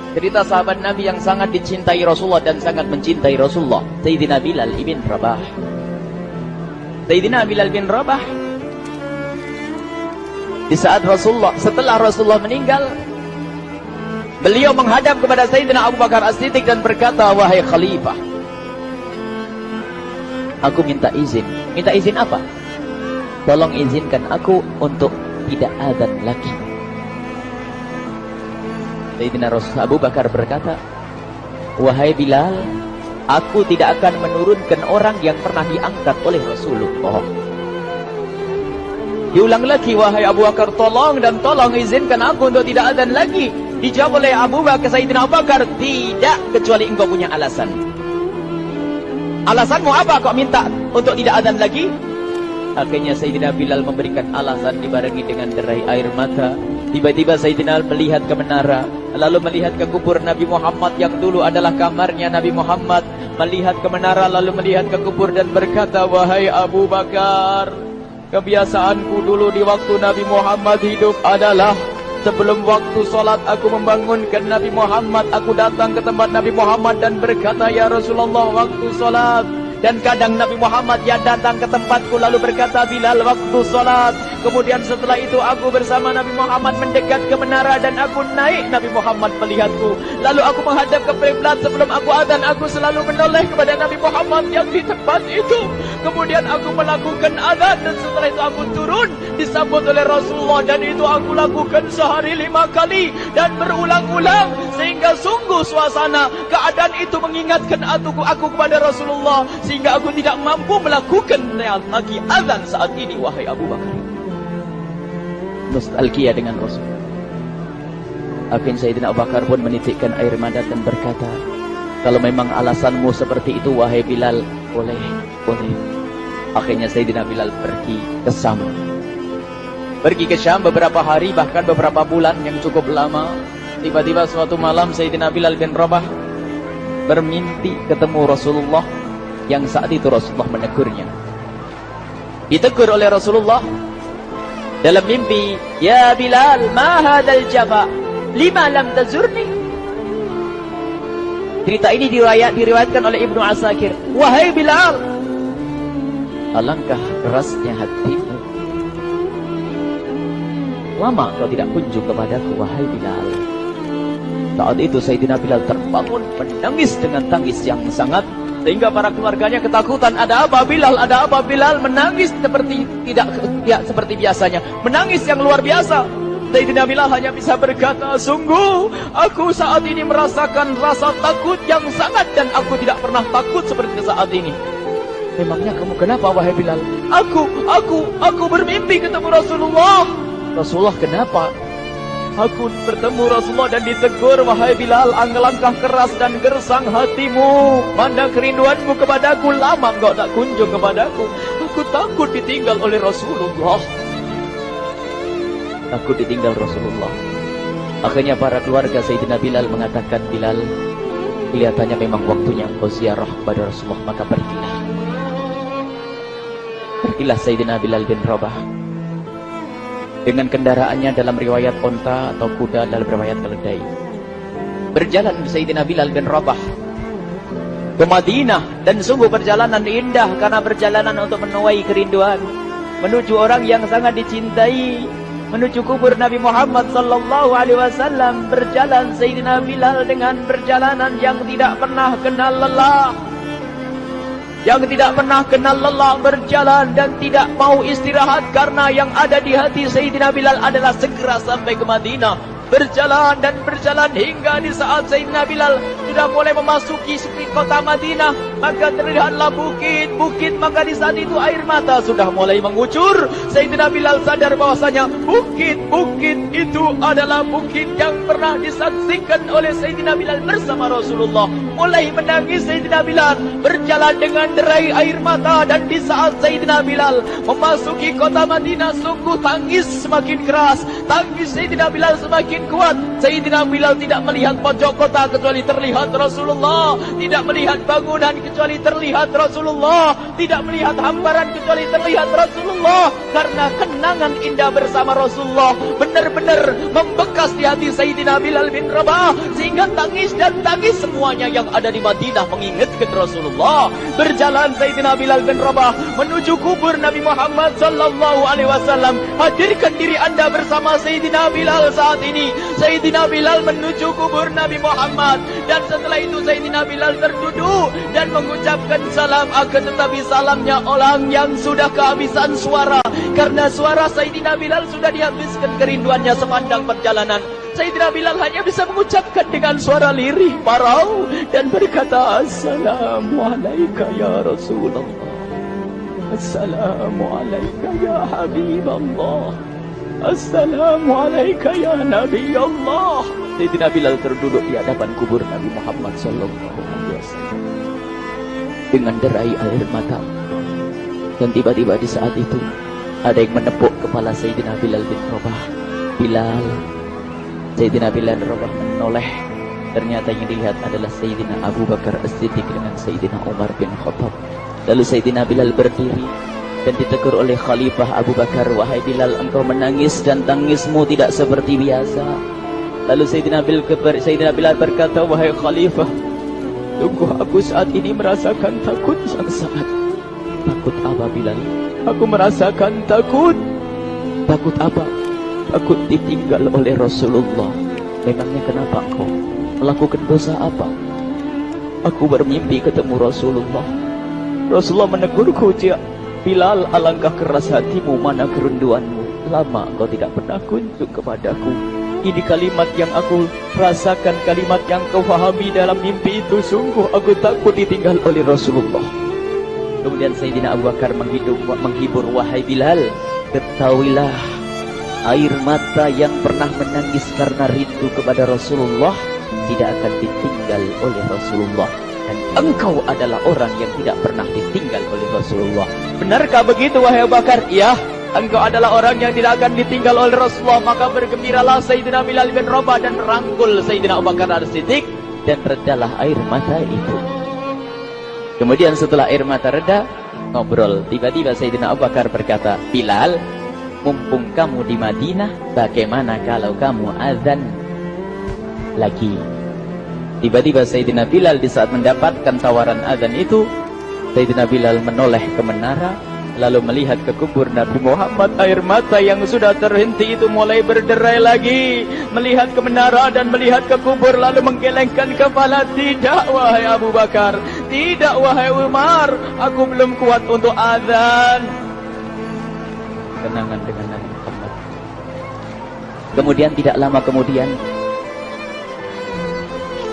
Cerita sahabat Nabi yang sangat dicintai Rasulullah dan sangat mencintai Rasulullah, Sayyidina Bilal ibn Rabah. Sayyidina Bilal bin Rabah, di saat setelah Rasulullah meninggal, beliau menghadap kepada Sayyidina Abu Bakar As-Siddiq dan berkata, wahai khalifah, aku minta izin. Minta izin apa? Tolong izinkan aku untuk tidak azan lagi. Sayyidina Abu Bakar berkata, wahai Bilal, aku tidak akan menurunkan orang yang pernah diangkat oleh Rasulullah. Diulang lagi, wahai Abu Bakar, tolong dan tolong izinkan aku untuk tidak azan lagi. Dijawab oleh Abu Bakar, Sayyidina Abu Bakar, tidak, kecuali engkau punya alasan. Alasanmu apa kau minta untuk tidak azan lagi? Akhirnya Sayyidina Bilal memberikan alasan dibarengi dengan derai air mata. Tiba-tiba Sayyidina melihat ke menara, lalu melihat ke kubur Nabi Muhammad yang dulu adalah kamarnya Nabi Muhammad. Melihat ke menara, lalu melihat ke kubur dan berkata, wahai Abu Bakar, kebiasaanku dulu di waktu Nabi Muhammad hidup adalah sebelum waktu sholat aku membangunkan Nabi Muhammad. Aku datang ke tempat Nabi Muhammad dan berkata, ya Rasulullah, waktu sholat. Dan kadang Nabi Muhammad yang datang ke tempatku lalu berkata, Bilal, waktu sholat. Kemudian setelah itu aku bersama Nabi Muhammad mendekat ke menara dan aku naik. Nabi Muhammad melihatku. Lalu aku menghadap ke kiblat. Sebelum aku azan, aku selalu menoleh kepada Nabi Muhammad yang di tempat itu. Kemudian aku melakukan azan dan setelah itu aku turun disambut oleh Rasulullah. Dan itu aku lakukan sehari 5 kali dan berulang-ulang. Sehingga sungguh suasana keadaan itu mengingatkan aku kepada Rasulullah. Sehingga aku tidak mampu melakukan lagi azan saat ini, wahai Abu Bakar. Nostalgia dengan Rasul. Akhirnya Sayyidina Abu Bakar pun menitikkan air mata dan berkata, kalau memang alasanmu seperti itu, wahai Bilal, boleh. Akhirnya Sayyidina Bilal pergi ke Syam. Pergi ke Syam beberapa hari, bahkan beberapa bulan yang cukup lama. Tiba-tiba suatu malam Sayyidina Bilal bin Rabah bermimpi ketemu Rasulullah, yang saat itu Rasulullah menegurnya. Ditegur oleh Rasulullah dalam mimpi, ya Bilal, ma hadal jafa, lima lam tazurni. Cerita ini diriwayatkan oleh Ibnu Asakir. Wahai Bilal, alangkah kerasnya hatimu, lama kau tidak kunjung kepadaku, wahai Bilal. Saat itu Sayyidina Bilal terbangun menangis dengan tangis yang sangat, sehingga para keluarganya ketakutan. Ada apa Bilal? Ada apa Bilal? Menangis seperti tidak seperti biasanya, menangis yang luar biasa. Sayyidina Bilal hanya bisa berkata, sungguh aku saat ini merasakan rasa takut yang sangat, dan aku tidak pernah takut seperti saat ini. Memangnya kamu kenapa, wahai Bilal? Aku bermimpi ketemu Rasulullah. Rasulullah kenapa? Aku bertemu Rasulullah dan ditegur, wahai Bilal, alangkah keras dan gersang hatimu. Mana kerinduanmu kepadaku, lama engkau tak kunjung kepadaku. Aku takut ditinggal oleh Rasulullah. Takut ditinggal Rasulullah. Akhirnya para keluarga Sayyidina Bilal mengatakan, Bilal, kelihatannya memang waktunya engkau ziarah kepada Rasulullah, maka pergilah. Pergilah Sayyidina Bilal bin Rabah dengan kendaraannya, dalam riwayat onta atau kuda, dalam riwayat keledai. Berjalan Sayyidina Bilal bin Rabah ke Madinah, dan sungguh perjalanan indah karena perjalanan untuk menuai kerinduan, menuju orang yang sangat dicintai, menuju kubur Nabi Muhammad sallallahu alaihi wasallam. Berjalan Sayyidina Bilal dengan perjalanan yang tidak pernah kenal lelah, yang tidak pernah kenal lelah, berjalan dan tidak mau istirahat, karena yang ada di hati Sayyidina Bilal adalah segera sampai ke Madinah. Berjalan dan berjalan hingga di saat Sayyidina Bilal sudah mulai memasuki kota Madinah, maka terlihatlah bukit-bukit, maka di saat itu air mata sudah mulai mengucur. Sayyidina Bilal sadar bahwasanya bukit-bukit itu adalah bukit yang pernah disaksikan oleh Sayyidina Bilal bersama Rasulullah. Mulai menangis Sayyidina Bilal, berjalan dengan derai air mata, dan di saat Sayyidina Bilal memasuki kota Madinah, sungguh tangis semakin keras, tangis Sayyidina Bilal semakin kuat. Sayyidina Bilal tidak melihat pojok kota kecuali terlihat terlihat Rasulullah, tidak melihat bangunan kecuali terlihat Rasulullah, tidak melihat hamparan kecuali terlihat Rasulullah. Karena kenangan indah bersama Rasulullah benar-benar membekas di hati Sayyidina Bilal bin Rabah, sehingga tangis dan tangis semuanya yang ada di Madinah mengingatkan Rasulullah. Berjalan Sayyidina Bilal bin Rabah menuju kubur Nabi Muhammad sallallahu alaihi wasallam. Hadirkan diri Anda bersama Sayyidina Bilal saat ini. Sayyidina Bilal menuju kubur Nabi Muhammad, dan setelah itu Sayyidina Bilal terduduk dan mengucapkan salam, akan tetapi salamnya orang yang sudah kehabisan suara, karena suara Sayyidina Bilal sudah dihabiskan kerinduannya sepanjang perjalanan. Sayyidina Bilal hanya bisa mengucapkan dengan suara lirih parau dan berkata, Assalamualaikum ya Rasulullah, Assalamualaikum ya Habiballah, Assalamualaikum ya Nabi Allah. Sayyidina Bilal terduduk di hadapan kubur Nabi Muhammad sallallahu alaihi wasallam dengan derai air mata. Dan tiba-tiba di saat itu ada yang menepuk kepala Sayyidina Bilal bin Rabah. Bilal. Sayyidina Bilal bin Rabah menoleh. Ternyata yang dilihat adalah Sayyidina Abu Bakar As-Siddiq dengan Sayyidina Umar bin Khattab. Lalu Sayyidina Bilal berdiri dan ditegur oleh Khalifah Abu Bakar, wahai Bilal, engkau menangis dan tangismu tidak seperti biasa. Lalu Sayyidina Bilal berkata, wahai Khalifah, sungguh aku saat ini merasakan takut yang sangat. Takut apa Bilal? Aku merasakan takut. Takut apa? Takut ditinggal oleh Rasulullah. Memangnya kenapa engkau melakukan dosa apa? Aku bermimpi ketemu Rasulullah. Rasulullah menegurku, Bilal, alangkah keras hatimu, mana kerinduanmu. Lama engkau tidak pernah kunjung kepadaku. Ini kalimat yang aku rasakan, kalimat yang kau fahami dalam mimpi itu. Sungguh aku takut ditinggal oleh Rasulullah. Kemudian Sayyidina Abu Bakar menghibur, wahai Bilal, ketahuilah, air mata yang pernah menangis karena rindu kepada Rasulullah tidak akan ditinggal oleh Rasulullah. Dan engkau adalah orang yang tidak pernah ditinggal oleh Rasulullah. Benarkah begitu wahai Abu Bakar? Ya, engkau adalah orang yang tidak akan ditinggal oleh Rasulullah. Maka bergembiralah Sayyidina Bilal bin Rabah dan rangkul Sayyidina Abu Bakar As-Siddiq, dan redalah air mata itu. Kemudian setelah air mata reda, ngobrol. Tiba-tiba Sayyidina Abu Bakar berkata, Bilal, mumpung kamu di Madinah, bagaimana kalau kamu azan lagi? Tiba-tiba Sayyidina Bilal di saat mendapatkan tawaran azan itu, Sayyidina Bilal menoleh ke menara, lalu melihat ke kubur Nabi Muhammad. Air mata yang sudah terhenti itu mulai berderai lagi. Melihat ke menara dan melihat ke kubur, lalu menggelengkan kepala. Tidak wahai Abu Bakar, tidak wahai Umar, aku belum kuat untuk azan. Kenangan dengan Nabi Muhammad. Kemudian tidak lama kemudian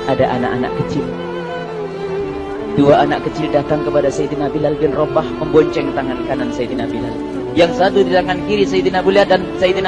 ada anak-anak kecil. Dua anak kecil datang kepada Sayyidina Bilal bin Rabah, membonceng tangan kanan Sayyidina Bilal. Yang satu di tangan kiri Sayyidina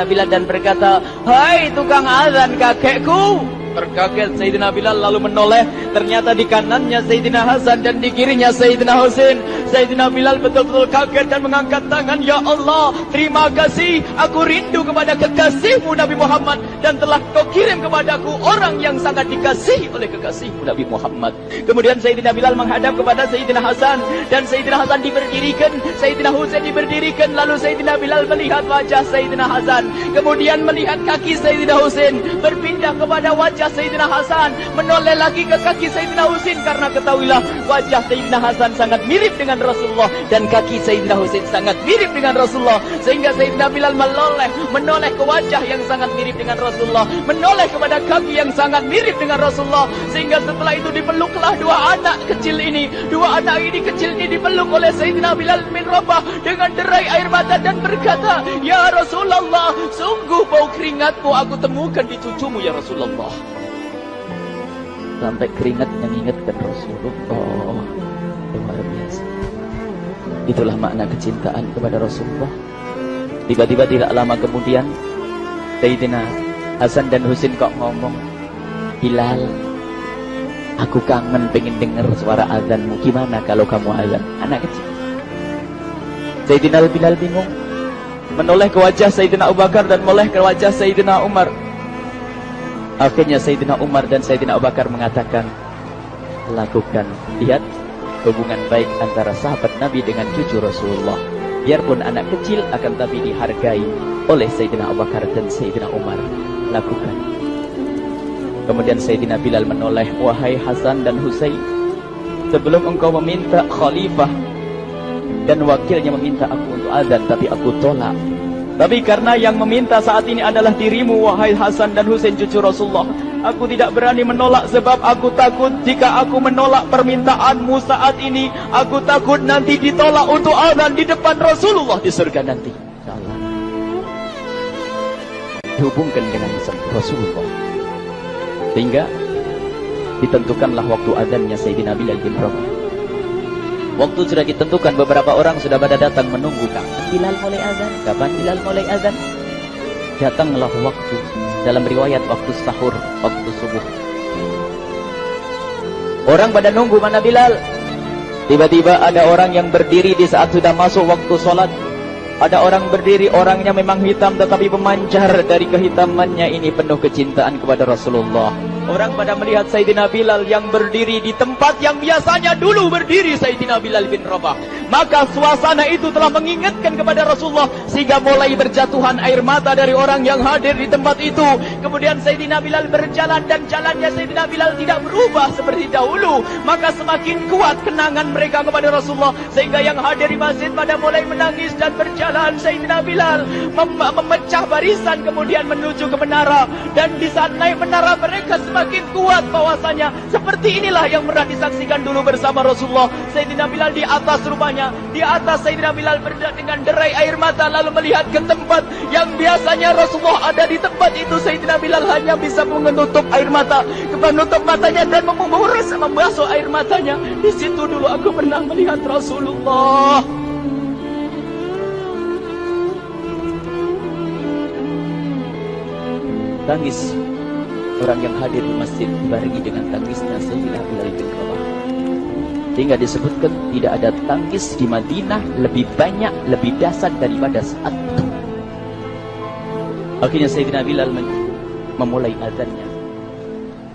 Bilal dan berkata, hai tukang azan kakekku. Terkaget Sayyidina Bilal lalu menoleh. Ternyata di kanannya Sayyidina Hasan dan di kirinya Sayyidina Husain. Sayyidina Bilal betul-betul kaget dan mengangkat tangan. Ya Allah, terima kasih. Aku rindu kepada kekasihmu Nabi Muhammad, dan telah kau kirim kepadaku orang yang sangat dikasihi oleh kekasihmu Nabi Muhammad. Kemudian Sayyidina Bilal menghadap kepada Sayyidina Hasan, dan Sayyidina Hasan diberdirikan, Sayyidina Husain diberdirikan. Lalu Sayyidina Bilal melihat wajah Sayyidina Hasan, kemudian melihat kaki Sayyidina Husain, berpindah kepada wajah Sayyidina Hasan, menoleh lagi ke kaki Sayyidina Husain. Karena ketahuilah, wajah Sayyidina Hasan sangat mirip dengan Rasulullah, dan kaki Sayyidina Husain sangat mirip dengan Rasulullah. Sehingga Sayyidina Bilal menoleh ke wajah yang sangat mirip dengan Rasulullah, menoleh kepada kaki yang sangat mirip dengan Rasulullah. Sehingga setelah itu dipeluklah dua anak kecil ini. Dua anak ini kecil ini dipeluk oleh Sayyidina Bilal bin Rabah dengan derai air mata dan berkata, ya Rasulullah, sungguh bau keringatmu aku temukan di cucumu ya Rasulullah. Sampai keringat mengingatkan Rasulullah. Luar biasa. Itulah makna kecintaan kepada Rasulullah. Tiba-tiba tidak lama kemudian Sayyidina Hasan dan Husain kok ngomong, Bilal, aku kangen pengen dengar suara azanmu. Gimana kalau kamu azan? Anak kecil. Sayyidina Bilal bingung, menoleh ke wajah Sayyidina Abu Bakar dan menoleh ke wajah Sayyidina Umar. Akhirnya Sayyidina Umar dan Sayyidina Abu Bakar mengatakan, lakukan. Lihat hubungan baik antara sahabat Nabi dengan cucu Rasulullah. Biarpun anak kecil akan tapi dihargai oleh Sayyidina Abu Bakar dan Sayyidina Umar. Lakukan. Kemudian Sayyidina Bilal menoleh, wahai Hasan dan Husain, sebelum engkau meminta khalifah dan wakilnya meminta aku untuk azan, tapi aku tolak. Tapi karena yang meminta saat ini adalah dirimu, wahai Hasan dan Husain cucu Rasulullah, aku tidak berani menolak sebab aku takut jika aku menolak permintaanmu saat ini, aku takut nanti ditolak untuk azan di depan Rasulullah di surga nanti. InsyaAllah. Dihubungkan dengan Rasulullah. Sehingga ditentukanlah waktu azannya Sayyidina Bilal bin Rabah. Waktu sudah ditentukan, beberapa orang sudah pada datang menunggu. Kapan Bilal mulai azan? Kapan Bilal mulai azan? Datanglah waktu. Dalam riwayat waktu sahur, waktu subuh. Orang pada nunggu mana Bilal. Tiba-tiba ada orang yang berdiri di saat sudah masuk waktu sholat. Ada orang berdiri, orangnya memang hitam tetapi pemancar dari kehitamannya ini penuh kecintaan kepada Rasulullah. Orang pada melihat Sayyidina Bilal yang berdiri di tempat yang biasanya dulu berdiri Sayyidina Bilal bin Rabah. Maka suasana itu telah mengingatkan kepada Rasulullah sehingga mulai berjatuhan air mata dari orang yang hadir di tempat itu. Kemudian Sayyidina Bilal berjalan dan jalannya Sayyidina Bilal tidak berubah seperti dahulu. Maka semakin kuat kenangan mereka kepada Rasulullah sehingga yang hadir di masjid pada mulai menangis dan berjalan. Sayyidina Bilal memecah barisan kemudian menuju ke menara, dan di saat naik menara mereka semakin kuat bahwasanya seperti inilah yang pernah disaksikan dulu bersama Rasulullah. Sayyidina Bilal di atas rumahnya, di atas Sayyidina Bilal dengan derai air mata lalu melihat ke tempat yang biasanya Rasulullah ada di tempat itu. Sayyidina Bilal hanya bisa menutup air mata, menutup matanya dan membasuh air matanya. Di situ dulu aku pernah melihat Rasulullah. Tangis orang yang hadir di masjid dibarengi dengan tangisnya Sayyidina Bilal bin Rabah. Sehingga disebutkan tidak ada tangis di Madinah lebih banyak, lebih dahsyat daripada saat itu. Akhirnya Sayyidina Bilal memulai azannya.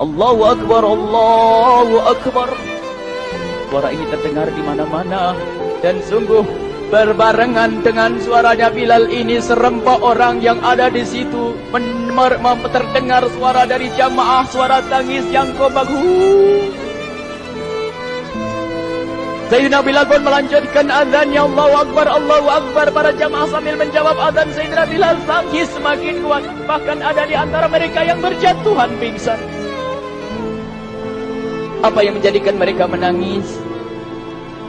Allahu Akbar, Allahu Akbar. Suara ini terdengar di mana-mana dan sungguh berbarengan dengan suaranya Bilal ini serempak orang yang ada di situ terdengar suara dari jamaah, suara tangis yang kompak. Sayyidina Bilal pun melanjutkan azannya, Allahu Akbar, Allahu Akbar. Para jamaah sambil menjawab azan Sayyidina Bilal, tangis semakin kuat. Bahkan ada di antara mereka yang berjatuhan pingsan. Apa yang menjadikan mereka menangis?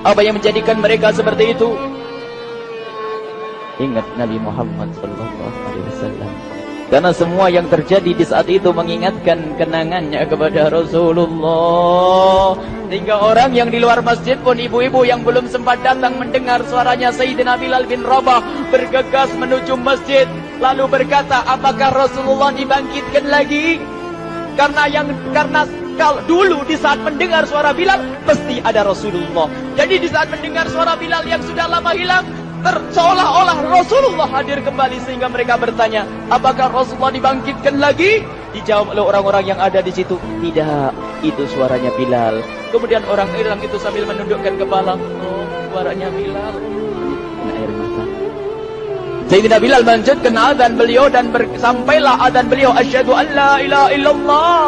Apa yang menjadikan mereka seperti itu? Ingat Nabi Muhammad SAW. Karena semua yang terjadi di saat itu mengingatkan kenangannya kepada Rasulullah. Sehingga orang yang di luar masjid pun, ibu-ibu yang belum sempat datang mendengar suaranya Sayyidina Bilal bin Rabah bergegas menuju masjid. Lalu berkata, apakah Rasulullah dibangkitkan lagi? Karena kalau dulu di saat mendengar suara Bilal pasti ada Rasulullah. Jadi di saat mendengar suara Bilal yang sudah lama hilang, seolah-olah Rasulullah hadir kembali sehingga mereka bertanya, apakah Rasulullah dibangkitkan lagi? Dijawab oleh orang-orang yang ada di situ, tidak, itu suaranya Bilal. Kemudian orang itu sambil menundukkan kepala, oh, suaranya Bilal. Air mata. Sayyidina Bilal melanjutkan azan beliau dan sampailah azan beliau, asyhadu an la ilaha illallah,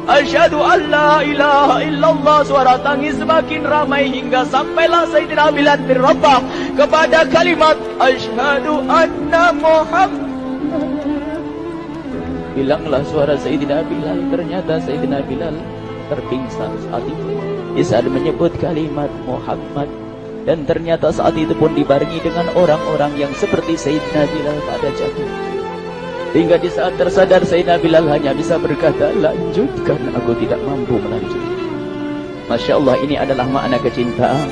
asyhadu an la ilaha illallah. Suara tangis semakin ramai hingga sampailah Sayyidina Bilal bin Rabah kepada kalimat asyhadu anna Muhammad. Bilanglah suara Sayyidina Bilal. Ternyata Sayyidina Bilal terpingsan saat itu di saat menyebut kalimat Muhammad. Dan ternyata saat itu pun dibarengi dengan orang-orang yang seperti Sayyidina Bilal pada jatuh. Hingga di saat tersadar Sayyidina Bilal hanya bisa berkata, lanjutkan, aku tidak mampu melanjutkan. Masya Allah, ini adalah makna kecintaan.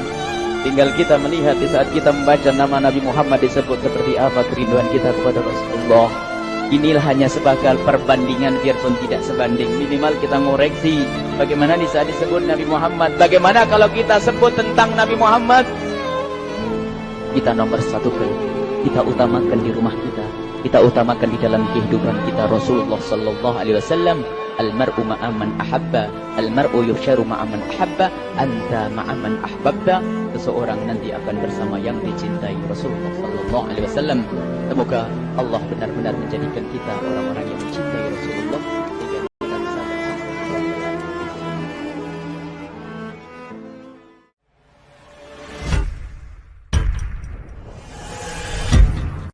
Tinggal kita melihat di saat kita membaca nama Nabi Muhammad disebut seperti apa kerinduan kita kepada Rasulullah. Inilah hanya sebagai perbandingan, biarpun tidak sebanding. Minimal kita ngoreksi bagaimana di saat disebut Nabi Muhammad. Bagaimana kalau kita sebut tentang Nabi Muhammad? Kita nomor satu, kita utamakan di rumah kita. kita utamakan di dalam kehidupan kita Rasulullah sallallahu alaihi wasallam, almar'u ma'a man ahabba, almar'u yuhsyaru ma'a man ahabba, anta ma'a man ahbabta. Seseorang nanti akan bersama yang dicintai Rasulullah sallallahu alaihi wasallam. Semoga Allah benar-benar menjadikan kita orang-orang yang mencintai